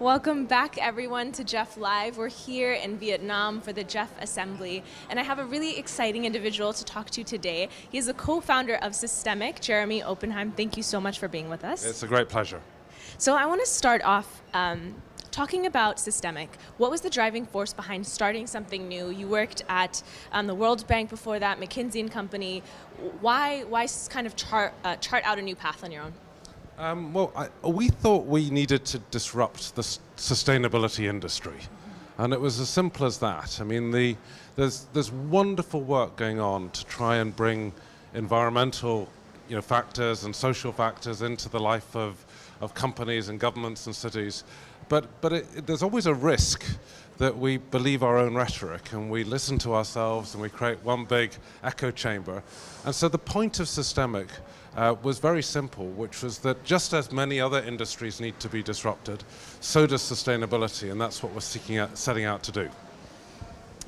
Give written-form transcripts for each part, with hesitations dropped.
Welcome back, everyone, to GEF Live. We're here in Viet Nam for the GEF Assembly, and I have a really exciting individual to talk to today. He's the co-founder of SYSTEMIQ, Jeremy Oppenheim. Thank you so much for being with us. It's a great pleasure. So I want to start off talking about SYSTEMIQ. What was the driving force behind starting something new? You worked at the World Bank before that, McKinsey and Company. Why kind of chart out a new path on your own? We thought we needed to disrupt the sustainability industry, and it was as simple as that. I mean, there's wonderful work going on to try and bring environmental, factors and social factors into the life of companies and governments and cities, but there's always a risk that we believe our own rhetoric and we listen to ourselves and we create one big echo chamber. And so the point of SYSTEMIQ was very simple, which was that just as many other industries need to be disrupted, so does sustainability, and that's what we're setting out to do.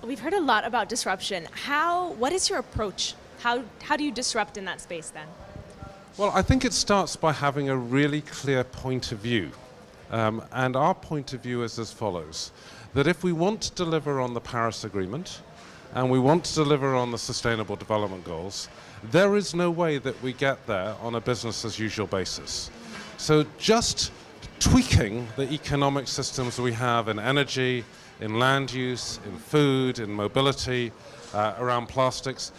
We've heard a lot about disruption. What is your approach? How do you disrupt in that space then? Well, I think it starts by having a really clear point of view. And our point of view is as follows, that if we want to deliver on the Paris Agreement, and we want to deliver on the Sustainable Development Goals, there is no way that we get there on a business as usual basis. So just tweaking the economic systems we have in energy, in land use, in food, in mobility, around plastics,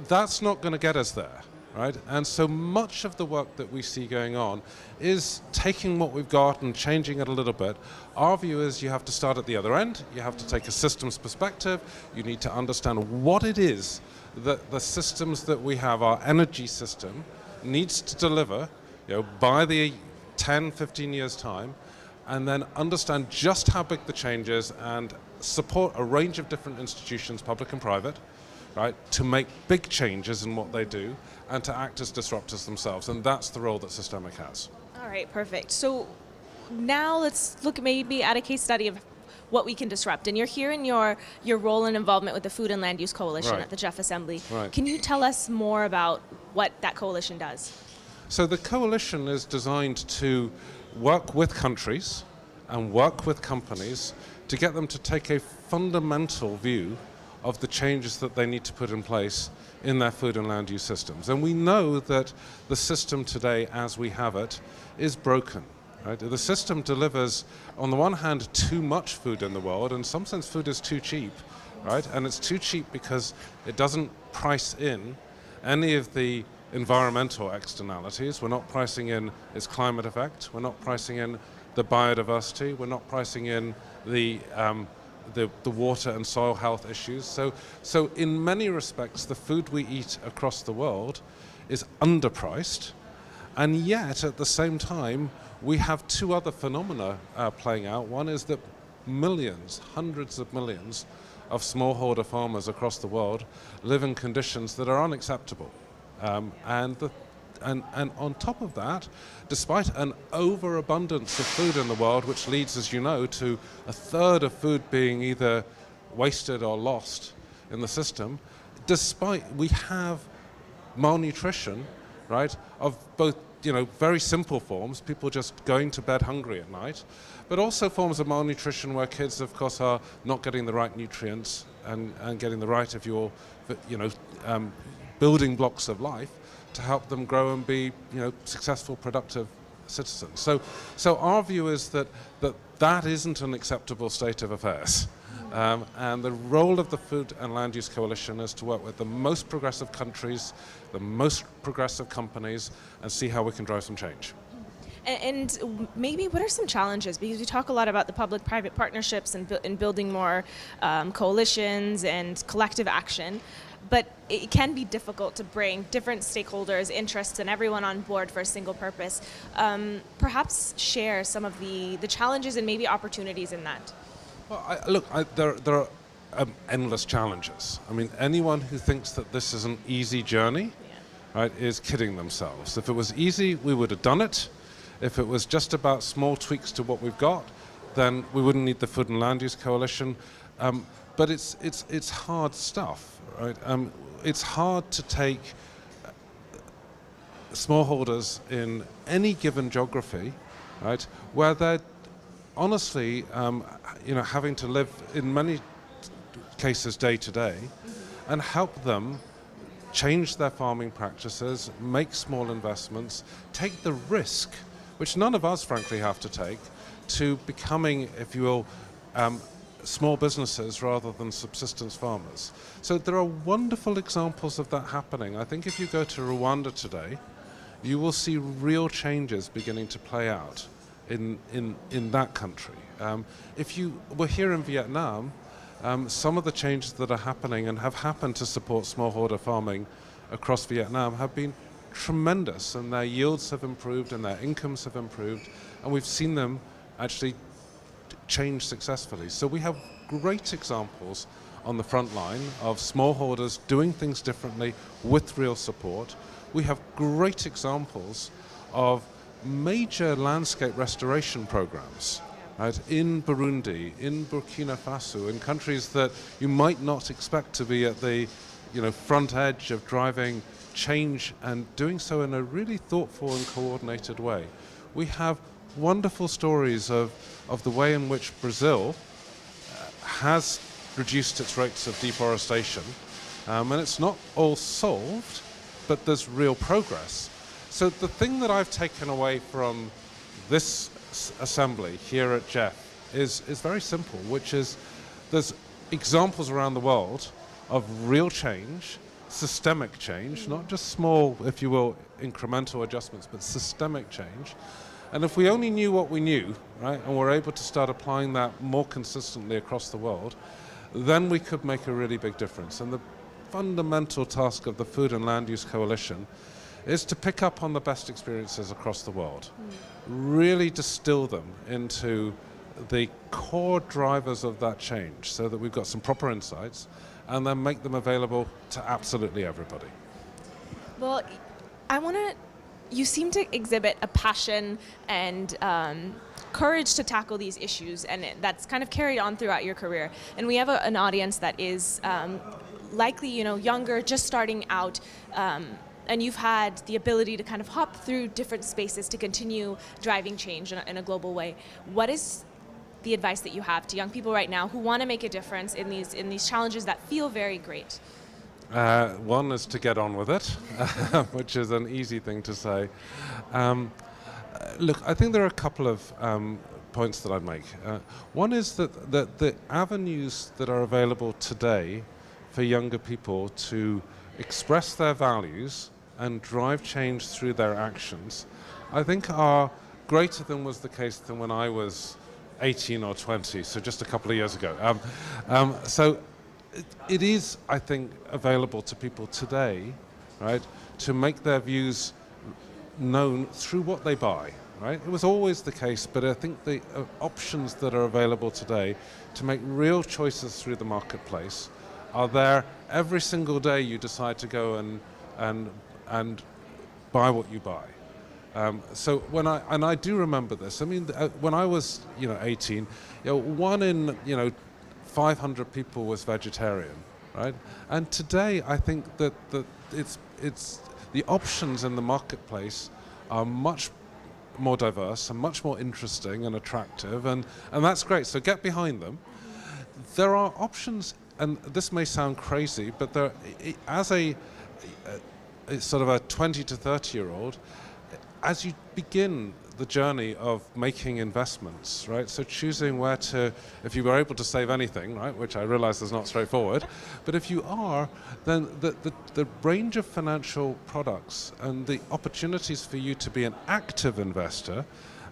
that's not going to get us there. Right? And so much of the work that we see going on is taking what we've got and changing it a little bit. Our view is you have to start at the other end, you have to take a systems perspective, you need to understand what it is that the systems that we have, our energy system, needs to deliver by the 10, 15 years time, and then understand just how big the change is and support a range of different institutions, public and private, right, to make big changes in what they do and to act as disruptors themselves. And that's the role that SYSTEMIQ has. All right, perfect. So now let's look maybe at a case study of what we can disrupt. And you're here in your role and involvement with the Food and Land Use Coalition at the GEF Assembly. Right. Can you tell us more about what that coalition does? So the coalition is designed to work with countries and work with companies to get them to take a fundamental view of the changes that they need to put in place in their food and land use systems. And we know that the system today, as we have it, is broken. Right? The system delivers, on the one hand, too much food in the world. In some sense, food is too cheap, right? And it's too cheap because it doesn't price in any of the environmental externalities. We're not pricing in its climate effect. We're not pricing in the biodiversity. We're not pricing in the water and soil health issues. So in many respects, the food we eat across the world is underpriced, and yet at the same time, we have two other phenomena playing out. One is that millions, hundreds of millions of smallholder farmers across the world live in conditions that are unacceptable. And on top of that, despite an overabundance of food in the world, which leads, as you know, to a third of food being either wasted or lost in the system, we have malnutrition, right, of both, very simple forms, people just going to bed hungry at night, but also forms of malnutrition where kids, of course, are not getting the right nutrients and getting the right of your, building blocks of life to help them grow and be, successful, productive citizens. So our view is that isn't an acceptable state of affairs. And the role of the Food and Land Use Coalition is to work with the most progressive countries, the most progressive companies, and see how we can drive some change. And maybe what are some challenges? Because we talk a lot about the public-private partnerships and building more coalitions and collective action. But it can be difficult to bring different stakeholders, interests, and everyone on board for a single purpose. Perhaps share some of the challenges and maybe opportunities in that. Well, there are endless challenges. I mean, anyone who thinks that this is an easy journey, right, is kidding themselves. If it was easy, we would have done it. If it was just about small tweaks to what we've got, then we wouldn't need the Food and Land Use Coalition. But it's hard stuff. Right? It's hard to take smallholders in any given geography, right, where they're honestly, having to live in many cases day to day and help them change their farming practices, make small investments, take the risk, which none of us frankly have to take, to becoming, if you will, small businesses rather than subsistence farmers. So there are wonderful examples of that happening. I think if you go to Rwanda today, you will see real changes beginning to play out in that country. If you were here in Vietnam, some of the changes that are happening and have happened to support smallholder farming across Vietnam have been tremendous, and their yields have improved and their incomes have improved, and we've seen them actually change successfully. So we have great examples on the front line of smallholders doing things differently with real support. We have great examples of major landscape restoration programs, right, in Burundi, in Burkina Faso, in countries that you might not expect to be at the front edge of driving change and doing so in a really thoughtful and coordinated way. We have wonderful stories of the way in which Brazil has reduced its rates of deforestation, and it's not all solved, but there's real progress. So the thing that I've taken away from this assembly here at GEF is very simple, which is there's examples around the world of real change, systemic change, not just small, if you will, incremental adjustments, but systemic change. And if we only knew what we knew, right, and were able to start applying that more consistently across the world, then we could make a really big difference. And the fundamental task of the Food and Land Use Coalition is to pick up on the best experiences across the world, really distill them into the core drivers of that change so that we've got some proper insights, and then make them available to absolutely everybody. Well, you seem to exhibit a passion and courage to tackle these issues, and that's kind of carried on throughout your career. And we have an audience that is likely, younger, just starting out, and you've had the ability to kind of hop through different spaces to continue driving change in a global way. What is the advice that you have to young people right now who want to make a difference in these challenges that feel very great? One is to get on with it, which is an easy thing to say. Look, I think there are a couple of points that I'd make. One is that the avenues that are available today for younger people to express their values and drive change through their actions, I think are greater than was the case than when I was 18 or 20, so just a couple of years ago. So it is, I think, available to people today, right, to make their views known through what they buy, right? It was always the case, but I think the options that are available today to make real choices through the marketplace are there every single day you decide to go and buy what you buy. So when I do remember this, I mean, when I was 18, 1 in 500 people was vegetarian, right? And today I think that it's the options in the marketplace are much more diverse and much more interesting and attractive, and that's great. So get behind them. There are options, and this may sound crazy, but there, as a sort of a 20 to 30-year-old, as you begin the journey of making investments, right? So choosing where to, if you were able to save anything, right, which I realize is not straightforward, but if you are, then the range of financial products and the opportunities for you to be an active investor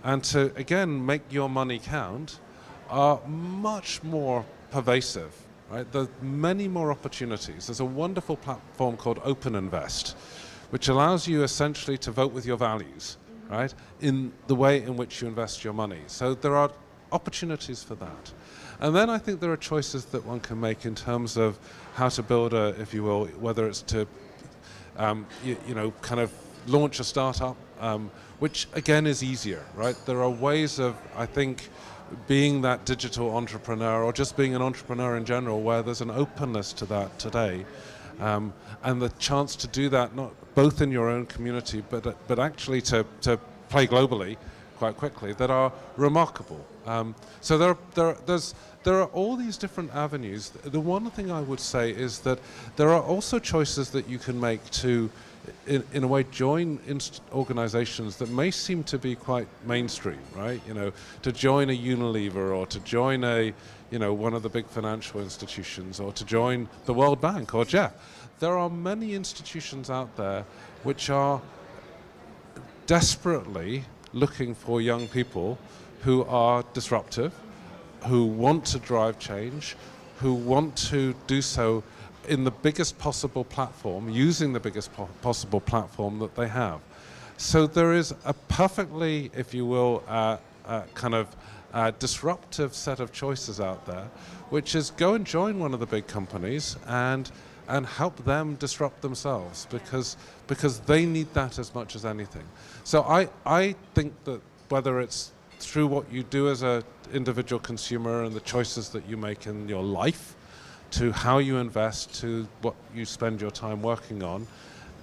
and to, again, make your money count are much more pervasive, right? There are many more opportunities. There's a wonderful platform called Open Invest, which allows you essentially to vote with your values, right, in the way in which you invest your money. So there are opportunities for that. And then I think there are choices that one can make in terms of how to build a, if you will, whether it's to, kind of launch a startup, which again is easier, right? There are ways of, I think, being that digital entrepreneur or just being an entrepreneur in general where there's an openness to that today. And the chance to do that, not both in your own community, but actually to play globally quite quickly that are remarkable. So there are all these different avenues. The one thing I would say is that there are also choices that you can make to, in a way, join organizations that may seem to be quite mainstream, right? You know, to join a Unilever or to join a, you know, one of the big financial institutions or to join the World Bank or GEF. There are many institutions out there which are desperately looking for young people who are disruptive, who want to drive change, who want to do so in the biggest possible platform, using the biggest possible platform that they have. So there is a perfectly, if you will, kind of disruptive set of choices out there, which is go and join one of the big companies and help them disrupt themselves, because they need that as much as anything. So I think that whether it's through what you do as an individual consumer and the choices that you make in your life, to how you invest, to what you spend your time working on,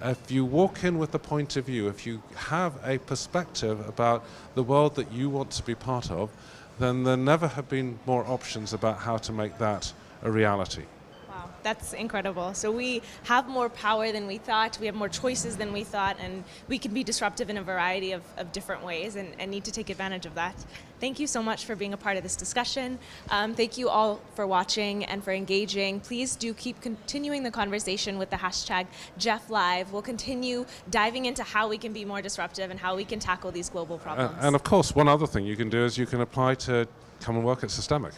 if you walk in with a point of view, if you have a perspective about the world that you want to be part of, then there never have been more options about how to make that a reality. Wow, that's incredible. So we have more power than we thought, we have more choices than we thought, and we can be disruptive in a variety of different ways and need to take advantage of that. Thank you so much for being a part of this discussion. Thank you all for watching and for engaging. Please do keep continuing the conversation with the hashtag GEFLive. We'll continue diving into how we can be more disruptive and how we can tackle these global problems. And of course, one other thing you can do is you can apply to come and work at SYSTEMIQ.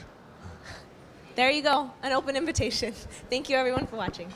There you go, an open invitation. Thank you everyone for watching.